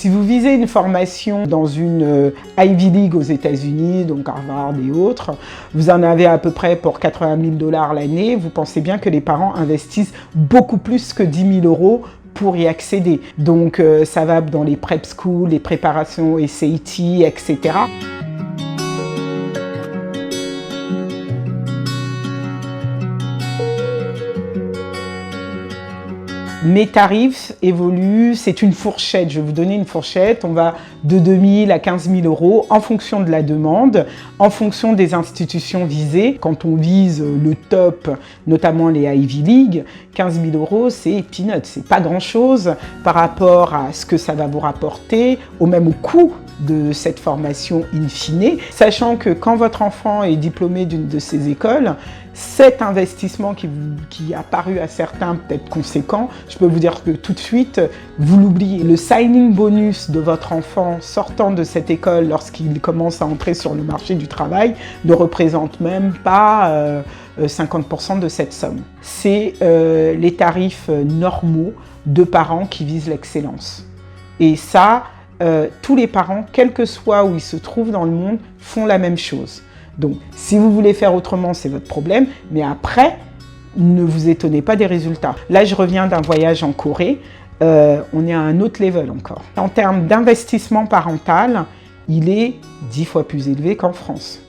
Si vous visez une formation dans une Ivy League aux États-Unis, donc Harvard et autres, vous en avez à peu près pour 80 000 $ l'année. Vous pensez bien que les parents investissent beaucoup plus que 10 000 € pour y accéder. Donc ça va dans les prep schools, les préparations SAT, etc. Mes tarifs évoluent, c'est une fourchette, je vais vous donner une fourchette, on va de 2 000 à 15 000 € en fonction de la demande, en fonction des institutions visées. Quand on vise le top, notamment les Ivy League, 15 000 € c'est peanuts, c'est pas grand chose par rapport à ce que ça va vous rapporter, au même coût de cette formation in fine, sachant que quand votre enfant est diplômé d'une de ces écoles, cet investissement qui a paru à certains peut-être conséquent, je peux vous dire que tout de suite, vous l'oubliez. Le signing bonus de votre enfant sortant de cette école lorsqu'il commence à entrer sur le marché du travail ne représente même pas 50% de cette somme. C'est les tarifs normaux de parents qui visent l'excellence. Et ça, tous les parents, quel que soit où ils se trouvent dans le monde, font la même chose. Donc, si vous voulez faire autrement, c'est votre problème, mais ne vous étonnez pas des résultats. Là, je reviens d'un voyage en Corée, on est à un autre level encore. En termes d'investissement parental, il est 10 fois plus élevé qu'en France.